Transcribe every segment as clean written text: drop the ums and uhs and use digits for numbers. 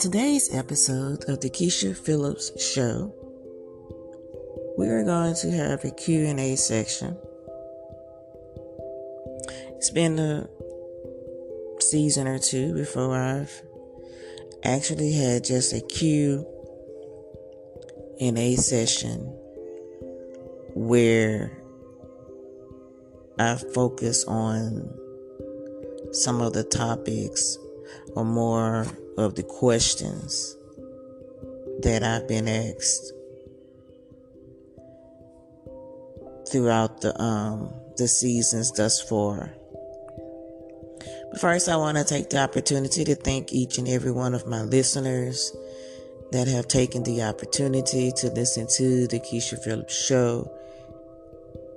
today's episode of the Keisha Phillips Show, we are going to have a Q&A section. It's been a season or two before I've actually had just a Q&A session where I focus on some of the topics or more of the questions that I've been asked throughout the seasons thus far. But first, I want to take the opportunity to thank each and every one of my listeners that have taken the opportunity to listen to the Keisha Phillips Show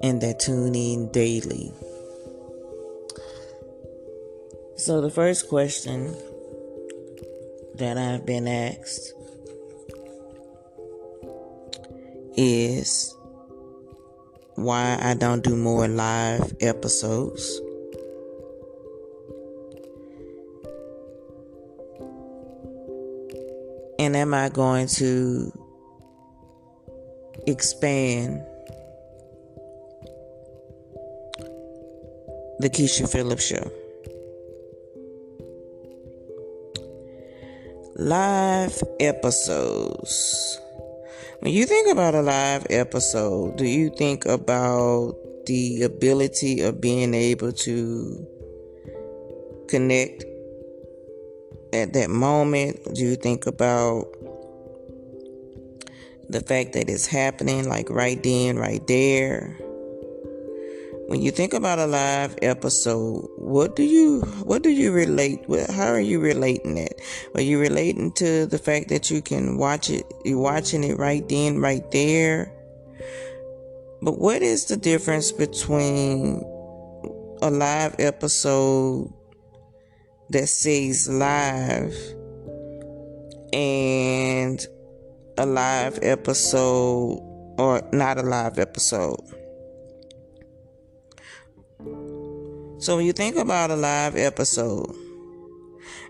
and that tune in daily. So the first question that I've been asked is why I don't do more live episodes. And am I going to expand the Keisha Phillips Show? Live episodes. When you think about a live episode, do you think about the ability of being able to connect at that moment? Do you think about the fact that it's happening like right then, right there? When you think about a live episode, what do you relate with? How are you relating it? Are you relating to the fact that you can watch it? You're watching it right then, right there. But what is the difference between a live episode that says live and a live episode or not a live episode? So when you think about a live episode,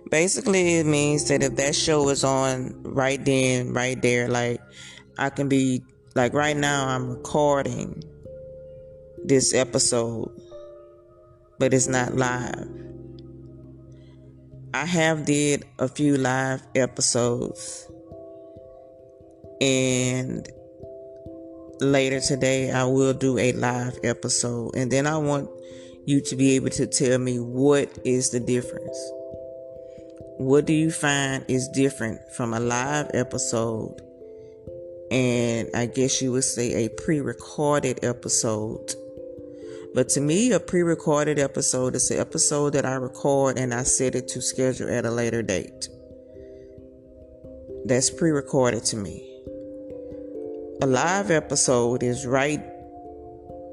basically it means that if that show is on right then, right there, like I can be, like right now I'm recording this episode, but it's not live. I have did a few live episodes, and later today I will do a live episode, and then I want you to be able to tell me what is the difference. What do you find is different from a live episode and I guess you would say a pre-recorded episode? But to me, a pre-recorded episode is an episode that I record and I set it to schedule at a later date. That's pre-recorded to me. A live episode is right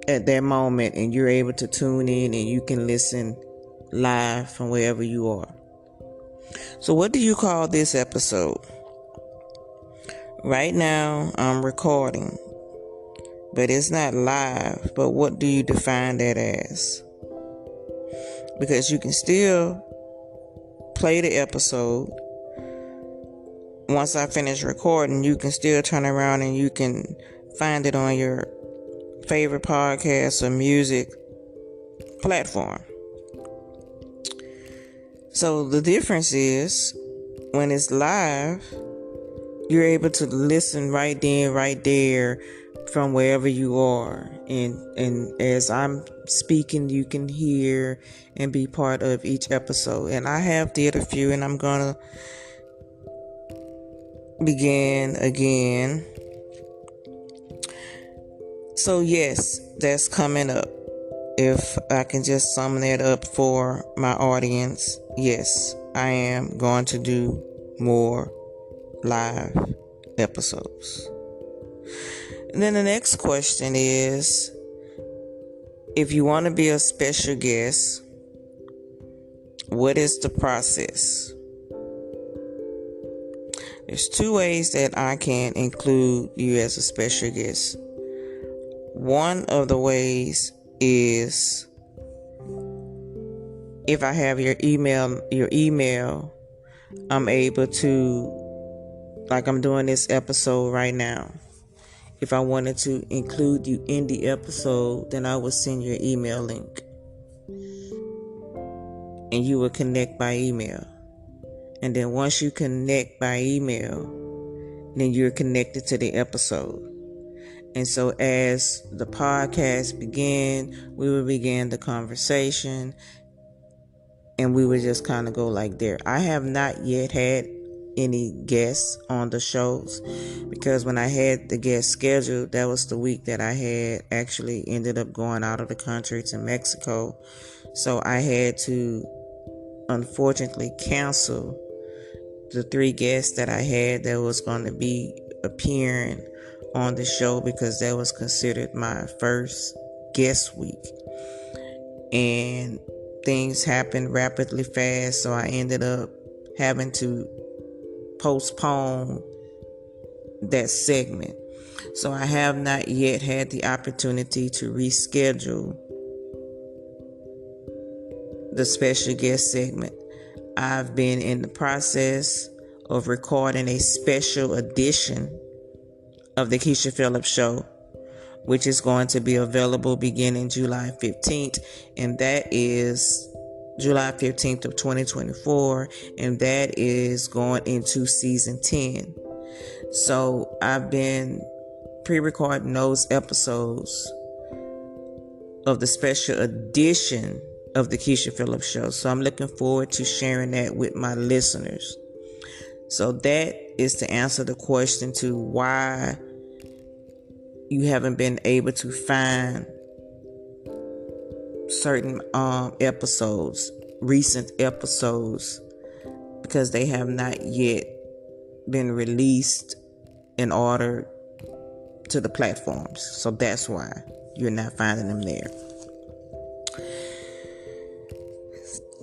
at that moment and you're able to tune in and you can listen live from wherever you are. So what do you call this episode? Right now I'm recording, but it's not live. But what do you define that as? Because you can still play the episode. Once I finish recording, you can still turn around and you can find it on your favorite podcast or music platform. So the difference is when it's live, you're able to listen right then, right there from wherever you are. And as I'm speaking, you can hear and be part of each episode. And I have did a few and I'm going to begin again. So yes, that's coming up. If I can just sum that up for my audience, yes, I am going to do more live episodes. And then the next question is, if you want to be a special guest, what is the process? There's two ways that I can include you as a special guest. One of the ways is if I have your email I'm able to, like I'm doing this episode right now. If I wanted to include you in the episode, then I would send you an email link. And you would connect by email. And then once you connect by email, then you're connected to the episode. And so as the podcast began, we would begin the conversation, and we would just kind of go like there. I have not yet had any guests on the shows, because when I had the guest scheduled, that was the week that I had actually ended up going out of the country to Mexico. So I had to unfortunately cancel the 3 guests that I had that was going to be appearing on the show, because that was considered my first guest week. And things happened rapidly fast, so I ended up having to postpone that segment. So I have not yet had the opportunity to reschedule the special guest segment. I've been in the process of recording a special edition of the Keisha Phillips Show, which is going to be available beginning July 15th, and that is July 15th of 2024, and that is going into season 10. So I've been pre-recording those episodes of the special edition of the Keisha Phillips Show. So I'm looking forward to sharing that with my listeners. So that is to answer the question to why you haven't been able to find certain episodes, recent episodes, because they have not yet been released in order to the platforms. So that's why you're not finding them there.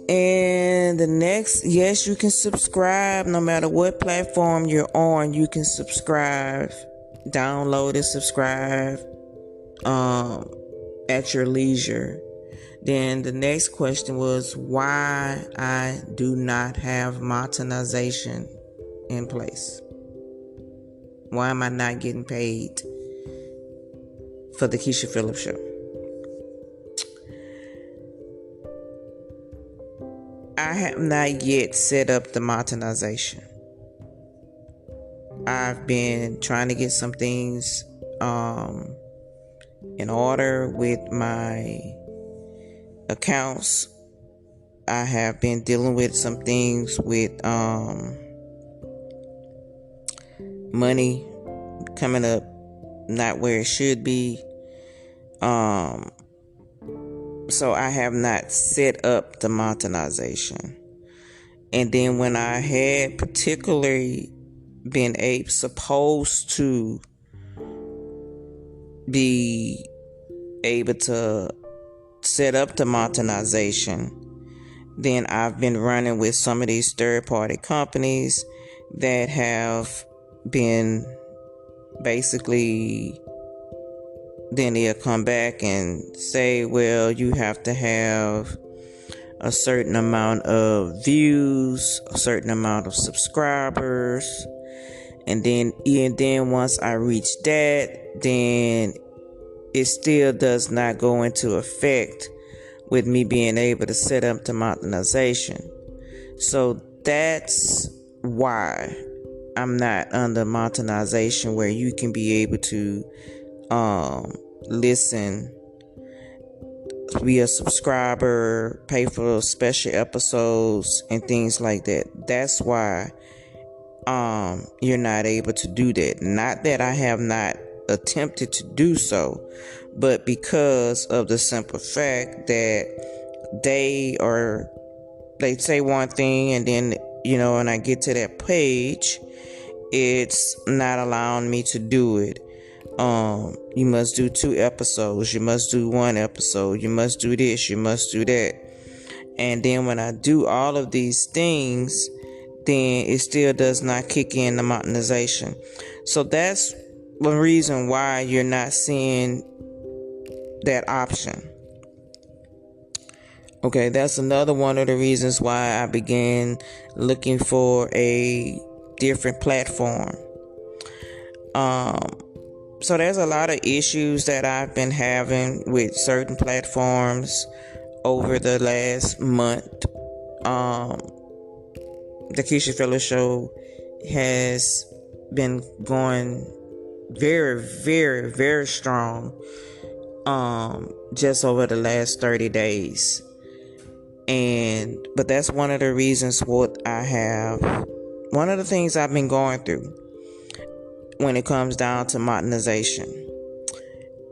And the next, yes, you can subscribe no matter what platform you're on. You can subscribe, download it, subscribe at your leisure. Then the next question was why I do not have monetization in place. Why am I not getting paid for the Keisha Phillips Show? I have not yet set up the monetization. I've been trying to get some things in order with my accounts. I have been dealing with some things with money coming up not where it should be. So I have not set up the monetization. And then when I had particularly been supposed to be able to set up the monetization, then I've been running with some of these third-party companies that have been basically, then they'll come back and say, well, you have to have a certain amount of views, a certain amount of subscribers, and then once I reach that, then it still does not go into effect with me being able to set up the monetization. So that's why I'm not under monetization, where you can be able to listen, be a subscriber, pay for special episodes and things like that. That's why you're not able to do that. Not that I have not attempted to do so, but because of the simple fact that they say one thing, and then when I get to that page, it's not allowing me to do it. You must do 2 episodes, you must do 1 episode, you must do this, you must do that. And then when I do all of these things, then it still does not kick in the monetization. So that's one reason why you're not seeing that option. Okay, that's another one of the reasons why I began looking for a different platform. So there's a lot of issues that I've been having with certain platforms over the last month. The Keisha Phillips Show has been going very, very, very strong just over the last 30 days. But that's one of the reasons one of the things I've been going through when it comes down to modernization.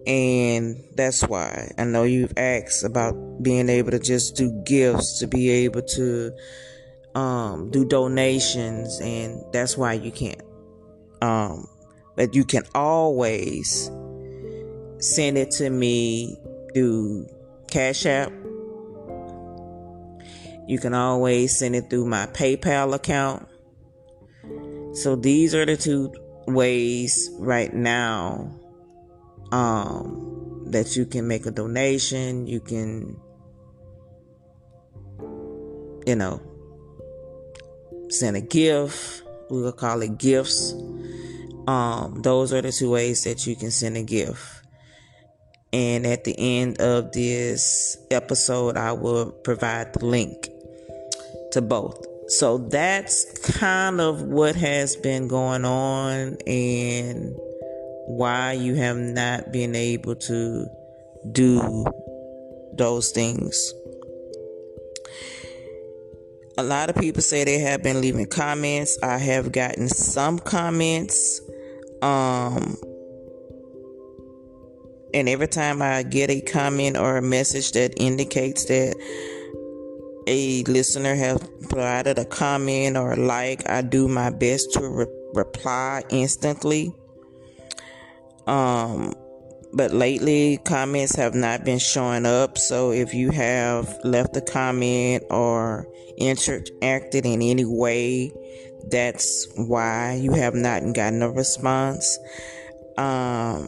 And that's why I know you've asked about being able to just do gifts, to be able to do donations, and that's why you can't. But you can always send it to me through Cash App. You can always send it through my PayPal account. So these are the two ways right now that you can make a donation. You can, send a gift. We'll call it gifts. Those are the two ways that you can send a gift. And at the end of this episode, I will provide the link to both. So that's kind of what has been going on and why you have not been able to do those things. A lot of people say they have been leaving comments. I have gotten some comments. And every time I get a comment or a message that indicates that a listener has provided a comment or a like, I do my best to reply instantly. But lately comments have not been showing up. So if you have left a comment or interacted in any way, that's why you have not gotten a response. I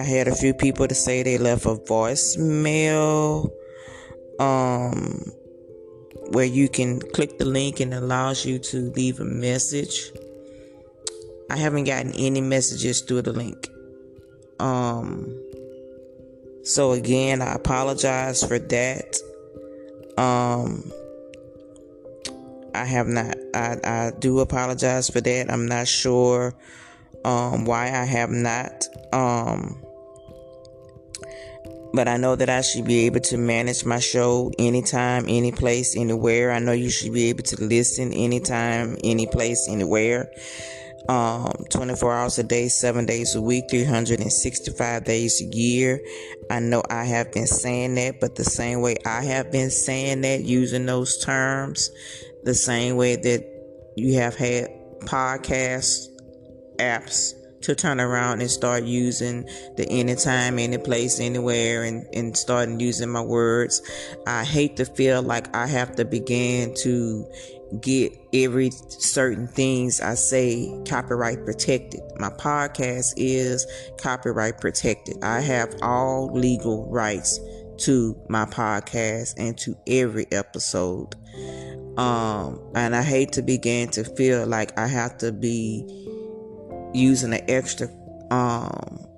had a few people to say they left a voicemail where you can click the link and it allows you to leave a message. I haven't gotten any messages through the link. So again, I apologize for that. I have not. I do apologize for that. I'm not sure why I have not. But I know that I should be able to manage my show anytime, any place, anywhere. I know you should be able to listen anytime, any place, anywhere. 24 hours a day, 7 days a week, 365 days a year. I know I have been saying that, but the same way I have been saying that, using those terms, the same way that you have had podcast apps to turn around and start using the anytime, any place, anywhere, and starting using my words. I hate to feel like I have to begin to get every certain things I say copyright protected. My podcast is copyright protected. I have all legal rights to my podcast and to every episode. And I hate to begin to feel like I have to be using an extra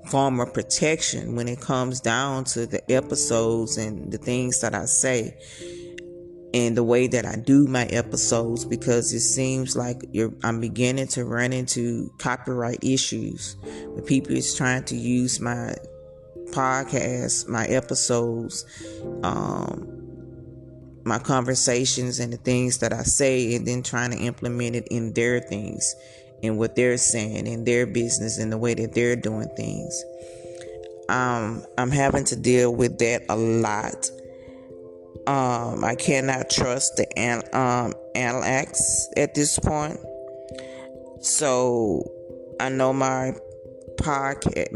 form of protection when it comes down to the episodes and the things that I say and the way that I do my episodes, because it seems like I'm beginning to run into copyright issues when people is trying to use my podcast, my episodes, my conversations and the things that I say, and then trying to implement it in their things and what they're saying in their business and the way that they're doing things. I'm having to deal with that a lot. I cannot trust the analytics at this point. So I know my podcast,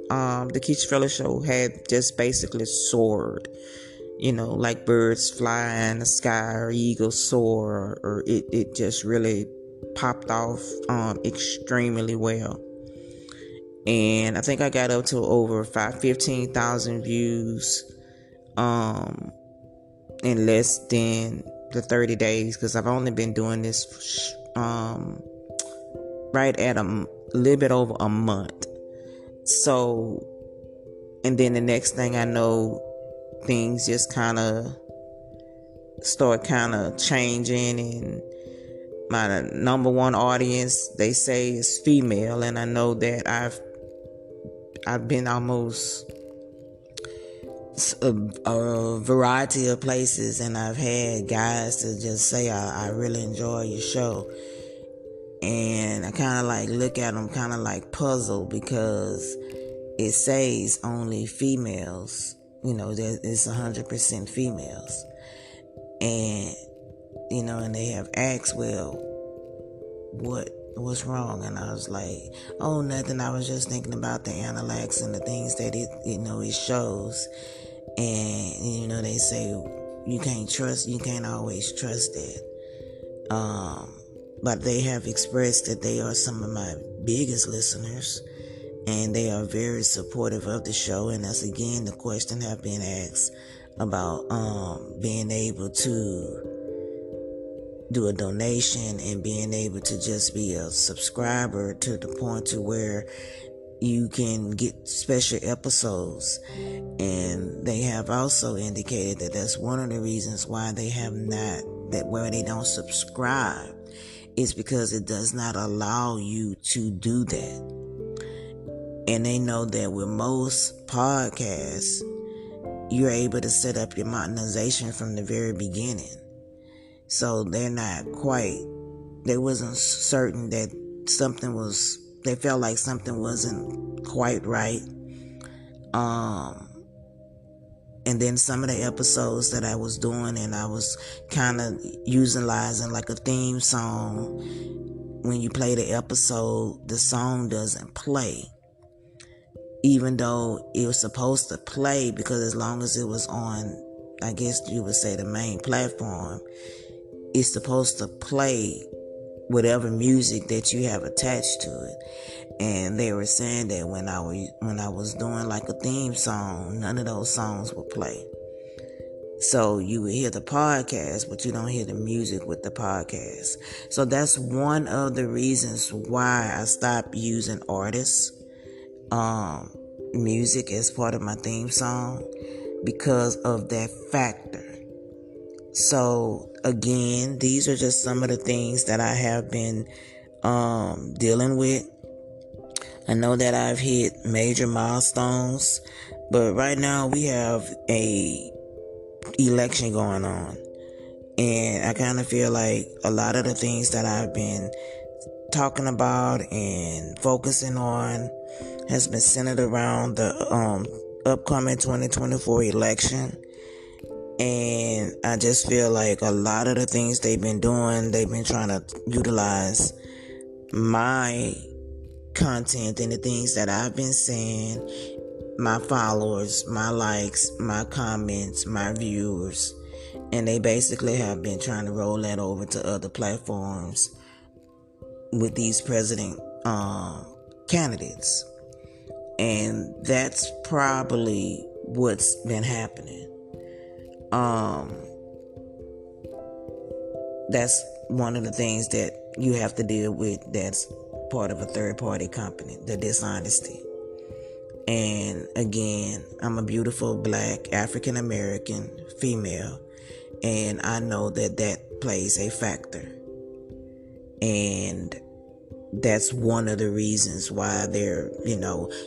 the Keisha Phillips Show, had just basically soared. Like birds fly in the sky or eagles soar, or it just really popped off extremely well. And I think I got up to over 15,000 views in less than the 30 days, because I've only been doing this right at a little bit over a month. So, and then the next thing I know, things just kind of start kind of changing, and my number one audience, they say, is female, and I know that I've been almost a variety of places, and I've had guys to just say, I really enjoy your show. And I kind of like look at them kind of like puzzled, because it says only females, that it's 100% females. And, and they have asked, well, what's wrong? And I was like, oh, nothing. I was just thinking about the analytics and the things that it shows. And, they say you can't always trust that. But they have expressed that they are some of my biggest listeners, and they are very supportive of the show. And that's again the question have been asked about being able to do a donation and being able to just be a subscriber to the point to where you can get special episodes. And they have also indicated that that's one of the reasons why they have not, that where they don't subscribe, is because it does not allow you to do that. And they know that with most podcasts, you're able to set up your monetization from the very beginning. So they wasn't certain that they felt like something wasn't quite right. And then some of the episodes that I was doing, and I was kind of utilizing like a theme song. When you play the episode, the song doesn't play, even though it was supposed to play, because as long as it was on, I guess you would say, the main platform, it's supposed to play whatever music that you have attached to it. And they were saying that when I was doing like a theme song, none of those songs would play. So you would hear the podcast, but you don't hear the music with the podcast. So that's one of the reasons why I stopped using artists' music as part of my theme song, because of that factor. So again, these are just some of the things that I have been dealing with. I know that I've hit major milestones, but right now we have a election going on, and I kind of feel like a lot of the things that I've been talking about and focusing on has been centered around the upcoming 2024 election. And I just feel like a lot of the things they've been doing, they've been trying to utilize my content and the things that I've been saying, my followers, my likes, my comments, my viewers, and they basically have been trying to roll that over to other platforms with these president candidates. And that's probably what's been happening. That's one of the things that you have to deal with, that's part of a third-party company, the dishonesty. And again, I'm a beautiful black African-American female, and I know that plays a factor. And that's one of the reasons why they're,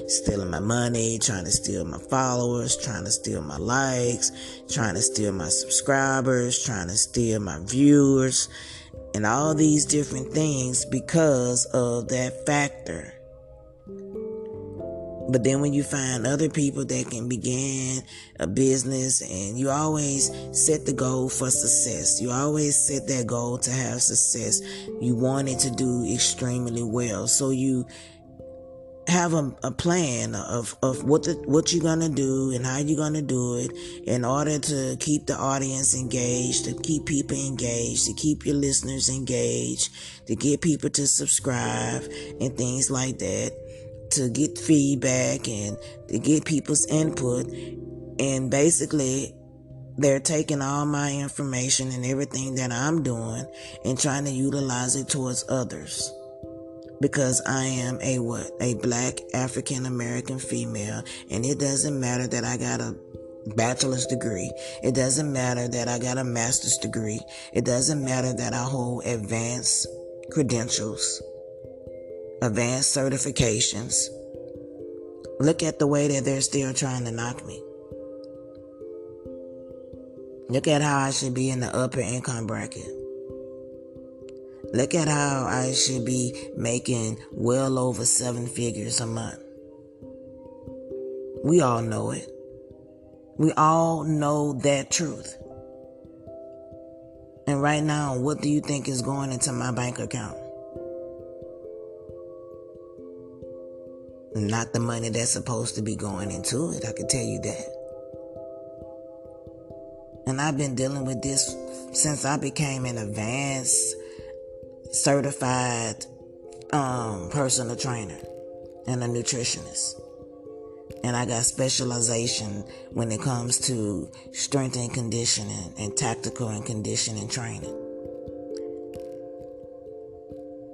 stealing my money, trying to steal my followers, trying to steal my likes, trying to steal my subscribers, trying to steal my viewers, and all these different things because of that factor. But then when you find other people that can begin a business, and you always set the goal for success. You always set that goal to have success. You want it to do extremely well. So you have a plan of what you're going to do and how you're going to do it in order to keep the audience engaged, to keep people engaged, to keep your listeners engaged, to get people to subscribe and things like that, to get feedback and to get people's input. And basically they're taking all my information and everything that I'm doing and trying to utilize it towards others. Because I am a black African American female, and it doesn't matter that I got a bachelor's degree. It doesn't matter that I got a master's degree. It doesn't matter that I hold advanced credentials, advanced certifications. Look at the way that they're still trying to knock me. Look at how I should be in the upper income bracket. Look at how I should be making well over 7 figures a month. We all know it. We all know that truth. And right now, what do you think is going into my bank account? Not the money that's supposed to be going into it, I can tell you that. And I've been dealing with this since I became an advanced certified personal trainer and a nutritionist. And I got specialization when it comes to strength and conditioning and tactical and conditioning training.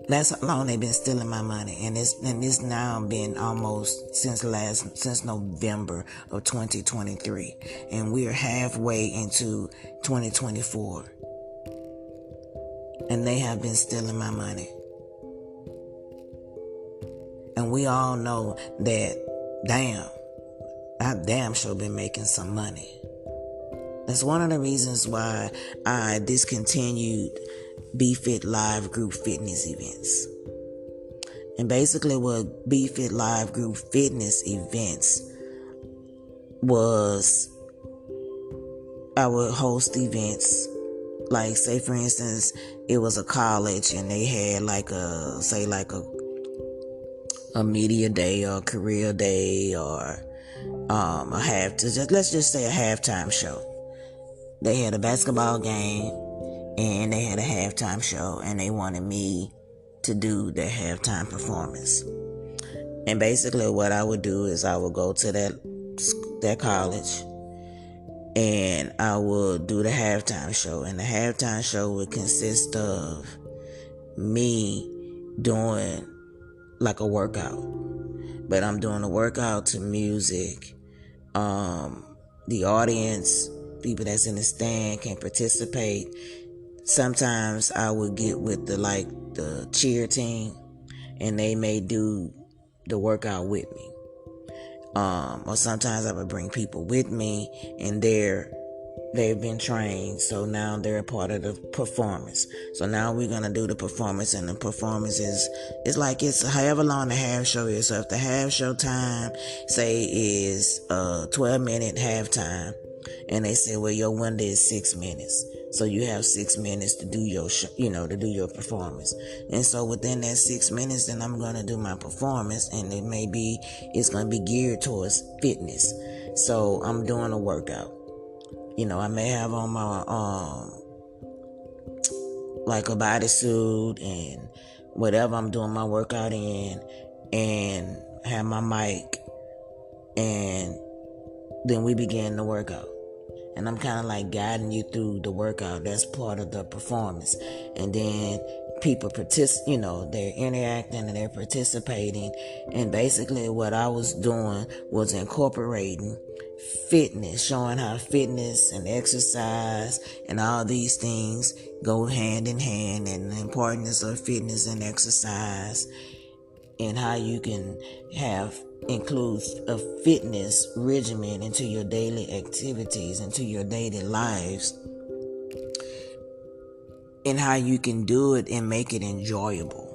That's how long they've been stealing my money, and it's now been almost since November of 2023, and we're halfway into 2024, and they have been stealing my money. And we all know that, I damn sure been making some money. That's one of the reasons why I discontinued BFit Live Group Fitness events. And basically what BFit Live Group Fitness events was, I would host events. Like, say for instance, it was a college and they had a media day or a career day or let's just say a halftime show. They had a basketball game and they had a halftime show, and they wanted me to do their halftime performance. And basically what I would do is I would go to that college and I would do the halftime show. And the halftime show would consist of me doing like a workout. But I'm doing a workout to music. The audience, people that's in the stand can participate. Sometimes I would get with the cheer team, and they may do the workout with me. Or sometimes I would bring people with me, and they've been trained, so now they're a part of the performance. So now we're gonna do the performance, and the performance it's however long the half show is. So if the half show time, say, is 12-minute halftime, and they say, well, your window is 6 minutes. So you have 6 minutes to do your to do your performance. And so within that 6 minutes, then I'm going to do my performance, and it's going to be geared towards fitness. So I'm doing a workout. I may have on my, like a bodysuit and whatever I'm doing my workout in, and have my mic, and then we begin the workout. And I'm kind of like guiding you through the workout. That's part of the performance. And then people they're interacting and they're participating. And basically what I was doing was incorporating fitness, showing how fitness and exercise and all these things go hand in hand, and the importance of fitness and exercise, and how you can include a fitness regimen into your daily activities, into your daily lives, and how you can do it and make it enjoyable.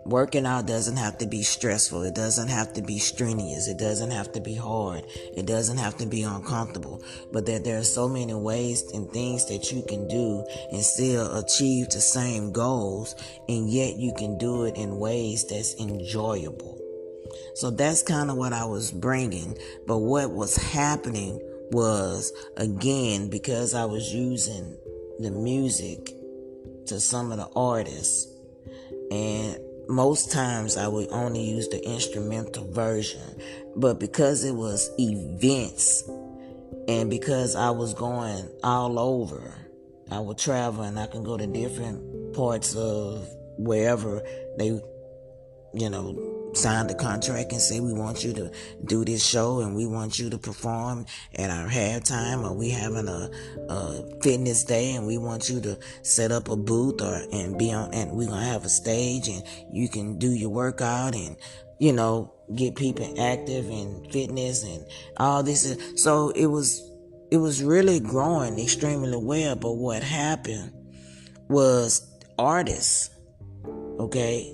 Working out doesn't have to be stressful. It doesn't have to be strenuous. It doesn't have to be hard. It doesn't have to be uncomfortable. But that there are so many ways and things that you can do and still achieve the same goals, and yet you can do it in ways that's enjoyable. So that's kind of what I was bringing. But what was happening was, again, because I was using the music to some of the artists, and most times I would only use the instrumental version, but because it was events, And because I was going all over, I would travel and I can go to different parts of wherever they, signed the contract and say, we want you to do this show and we want you to perform at our halftime, or we having a fitness day and we want you to set up a booth and be on, and we're gonna have a stage and you can do your workout and get people active in fitness and all this. So it was really growing extremely well. But what happened was artists, okay,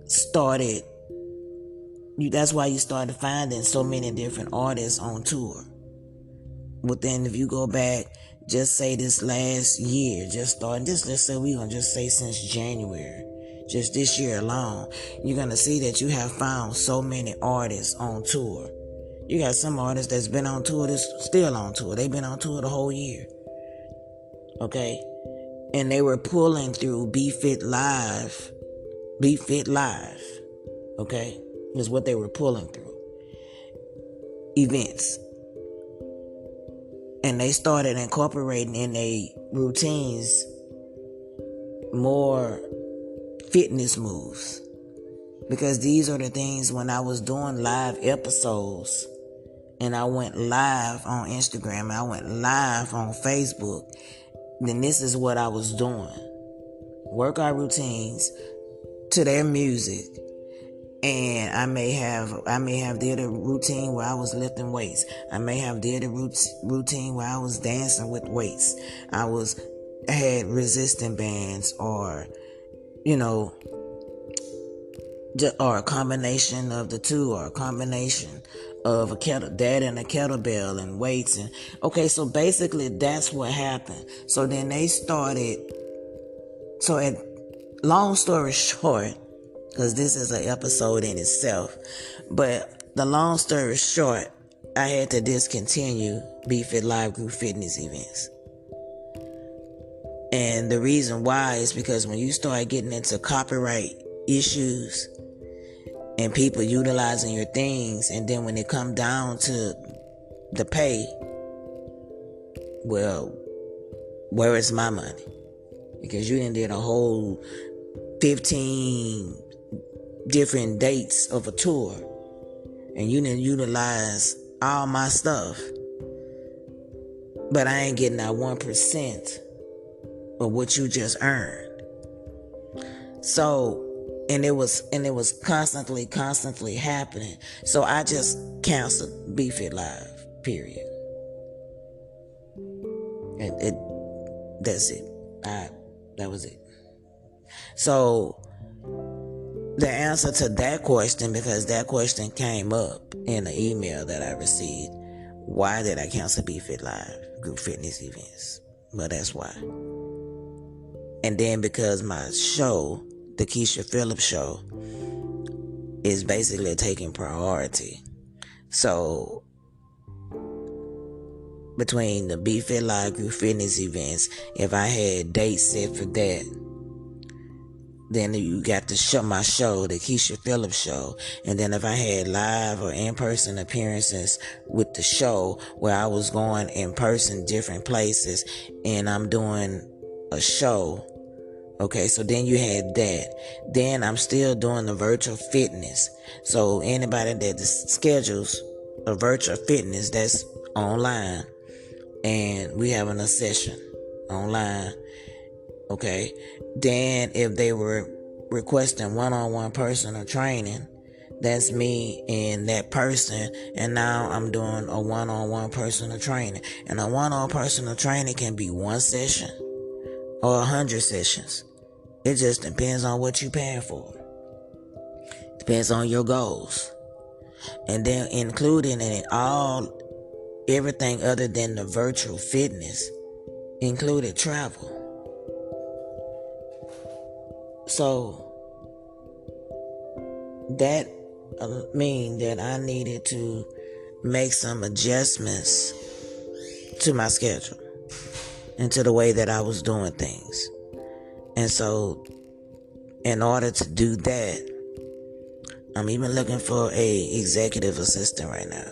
started. That's why you started finding so many different artists on tour. Within, if you go back, just say this last year, let's say we're gonna just say since January, just this year alone, you're gonna see that you have found so many artists on tour. You got some artists that's been on tour, that's still on tour. They've been on tour the whole year. Okay? And they were pulling through Be Fit Live. Okay? Is what they were pulling through. Events. And they started incorporating in their routines more fitness moves. Because these are the things when I was doing live episodes and I went live on Instagram, I went live on Facebook, then this is what I was doing. Workout routines to their music. And I may have did a routine where I was lifting weights. I may have did a routine where I was dancing with weights. Had resistant bands, or or a combination of the two, or a combination of a kettlebell and weights. And okay, so basically that's what happened. So then they started. So long story short, because this is an episode in itself, but the long story short, I had to discontinue Be Fit Live Group Fitness events. And the reason why is because when you start getting into copyright issues and people utilizing your things, and then when it come down to the pay, well, where is my money? Because you done did a whole 15 different dates of a tour, and you didn't utilize all my stuff, but I ain't getting that 1% of what you just earned. So, and it was constantly happening. So I just canceled Be Fit Live, period. And that's it. That was it. So the answer to that question, because that question came up in an email that I received, why did I cancel Be Fit Live Group Fitness events? Well, that's why. And then because my show, the Keisha Phillips Show, is basically taking priority. So between the Be Fit Live Group Fitness events, if I had dates set for that, then you got my show, the Keisha Phillips Show. And then if I had live or in-person appearances with the show where I was going in person different places and I'm doing a show, okay, so then you had that. Then I'm still doing the virtual fitness. So anybody that schedules a virtual fitness that's online, and we having a session online, okay, then if they were requesting one-on-one personal training, that's me and that person, and now I'm doing a one-on-one personal training. And a one-on-one personal training can be one session or 100 sessions. It just depends on what you're paying for. Depends on your goals. And then including in everything other than the virtual fitness included travel. So that mean that I needed to make some adjustments to my schedule and to the way that I was doing things. And so in order to do that, I'm even looking for a executive assistant right now.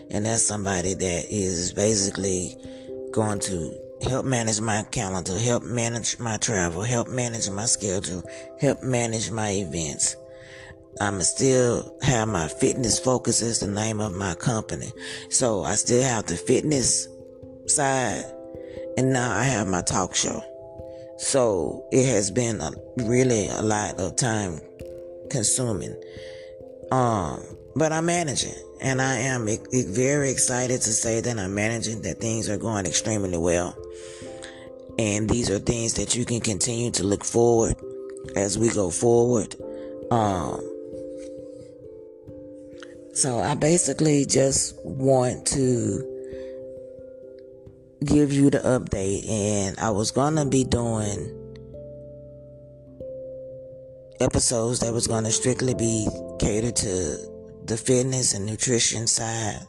And that's somebody that is basically going to help manage my calendar, help manage my travel, help manage my schedule, help manage my events. I'm still have my fitness focus is the name of my company. So I still have the fitness side, and now I have my talk show. So it has been really a lot of time consuming. But I'm managing, and I am very excited to say that I'm managing, that things are going extremely well. And these are things that you can continue to look forward as we go forward. So I basically just want to give you the update, and I was going to be doing episodes that was going to strictly be catered to the fitness and nutrition side.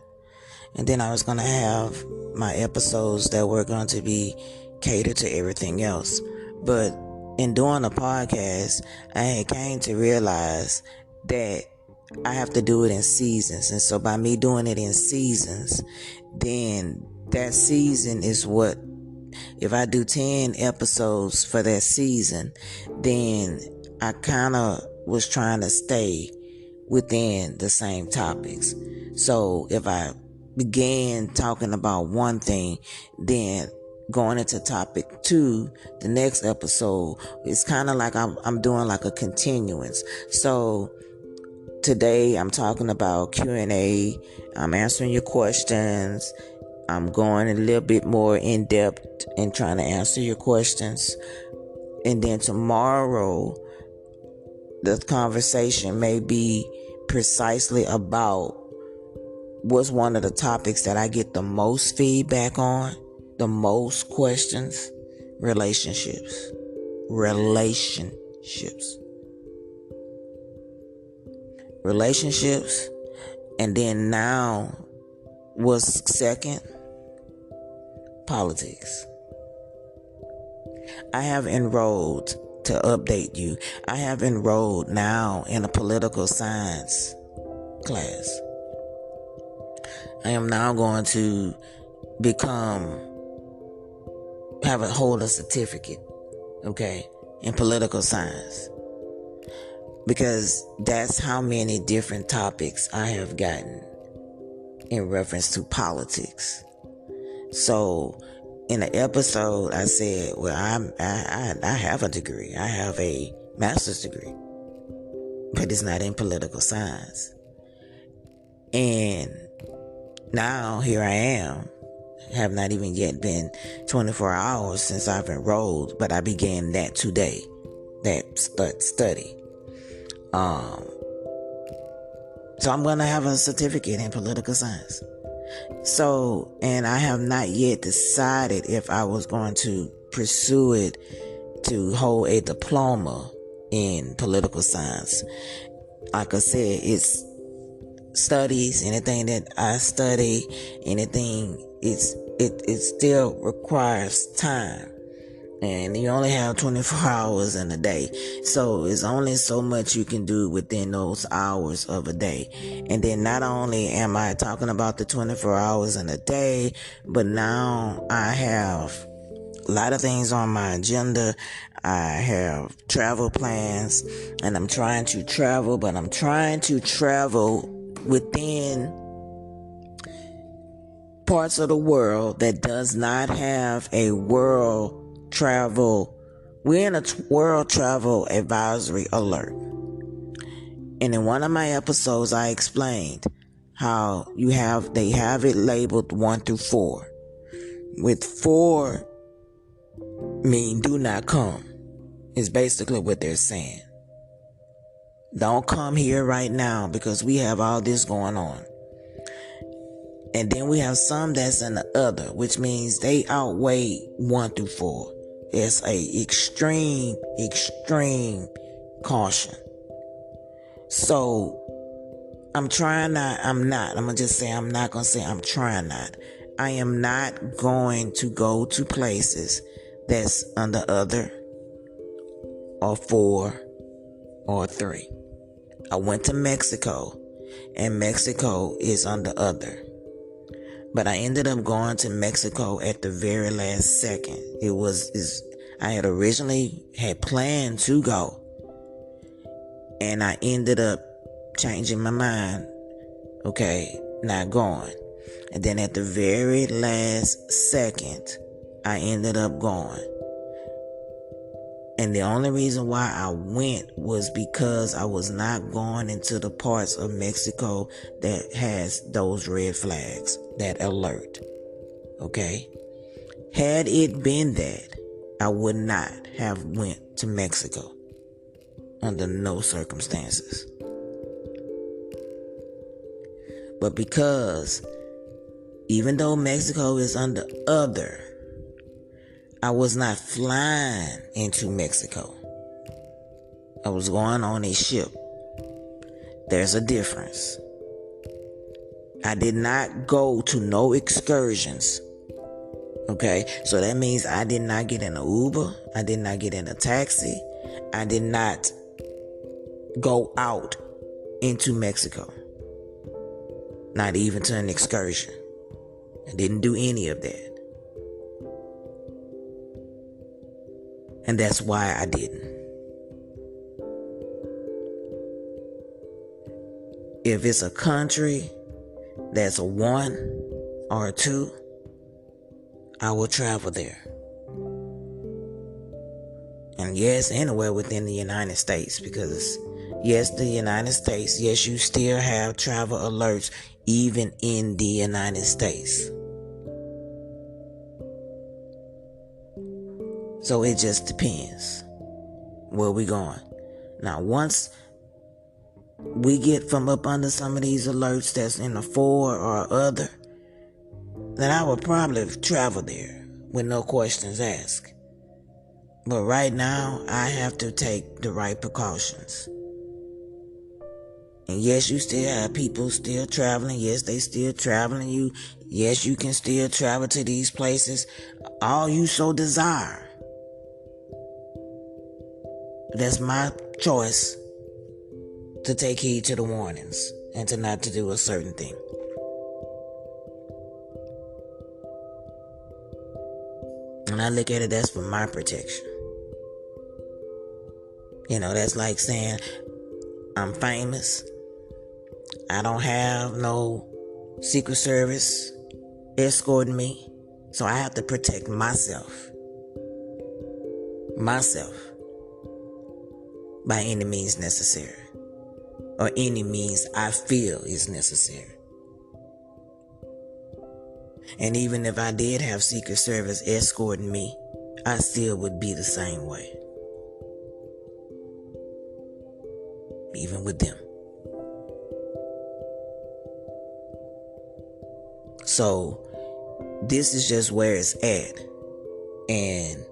And then I was going to have my episodes that were going to be catered to everything else. But in doing a podcast, I had came to realize that I have to do it in seasons. And so by me doing it in seasons, then that season is what, if I do 10 episodes for that season, then I kind of was trying to stay within the same topics. So if I began talking about one thing, then going into topic 2, the next episode, it's kind of like I'm doing like a continuance. So today I'm talking about Q&A. I'm answering your questions. I'm going a little bit more in depth and trying to answer your questions. And then tomorrow, the conversation may be precisely about what's one of the topics that I get the most feedback on, the most questions: relationships. And then now, what's second? Politics. I have enrolled, to update you, I have enrolled now in a political science class. I am now going to hold a certificate, okay, in political science. Because that's how many different topics I have gotten in reference to politics. So in an episode, I said, well, I have a degree. I have a master's degree, but it's not in political science. And now here I am. Have not even yet been 24 hours since I've enrolled, but I began that today, that study. So I'm going to have a certificate in political science. So, and I have not yet decided if I was going to pursue it to hold a diploma in political science. Like I said, it's studies, anything that I study, anything, it still requires time. And you only have 24 hours in a day. So it's only so much you can do within those hours of a day. And then not only am I talking about the 24 hours in a day, but now I have a lot of things on my agenda. I have travel plans, and I'm trying to travel, but I'm trying to travel within parts of the world that does not have a world travel. We're in a world travel advisory alert. And in one of my episodes, I explained how they have it labeled 1 through 4. With 4 mean do not come, is basically what they're saying. Don't come here right now because we have all this going on. And then we have some that's in the other, which means they outweigh 1 through 4. It's a extreme caution. So I'm trying not. I'm going to just say I'm not going to say I'm trying not. I am not going to go to places that's under other or 4 or 3. I went to Mexico, and Mexico is under other. But I ended up going to Mexico at the very last second. I had originally had planned to go, and I ended up changing my mind. Okay, not going. And then at the very last second, I ended up going. And the only reason why I went was because I was not going into the parts of Mexico that has those red flags, that alert. Okay? Had it been that, I would not have went to Mexico under no circumstances. But because even though Mexico is under other, I was not flying into Mexico. I was going on a ship. There's a difference. I did not go to no excursions. Okay, so that means I did not get in an Uber. I did not get in a taxi. I did not go out into Mexico. Not even to an excursion. I didn't do any of that. And that's why I didn't. If it's a country that's a 1 or a 2, I will travel there. And yes, anywhere within the United States, because yes, the United States, yes, you still have travel alerts even in the United States. So it just depends where we going. Now, once we get from up under some of these alerts that's in the 4 or other, then I would probably travel there with no questions asked. But right now, I have to take the right precautions. And yes, you still have people still traveling. Yes, they still traveling. Yes, you can still travel to these places. All you so desire. That's my choice to take heed to the warnings and to not to do a certain thing. And I look at it, that's for my protection. That's like saying I'm famous. I don't have no Secret Service escorting me. So I have to protect myself. By any means necessary. Or any means I feel is necessary. And even if I did have Secret Service escorting me, I still would be the same way. Even with them. So, this is just where it's at. And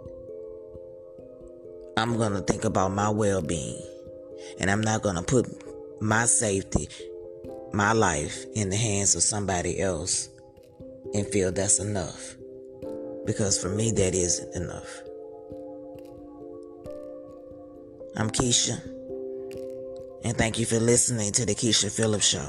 I'm going to think about my well-being. And I'm not going to put my safety, my life in the hands of somebody else and feel that's enough. Because for me, that isn't enough. I'm Keisha. And thank you for listening to the Keisha Phillips Show.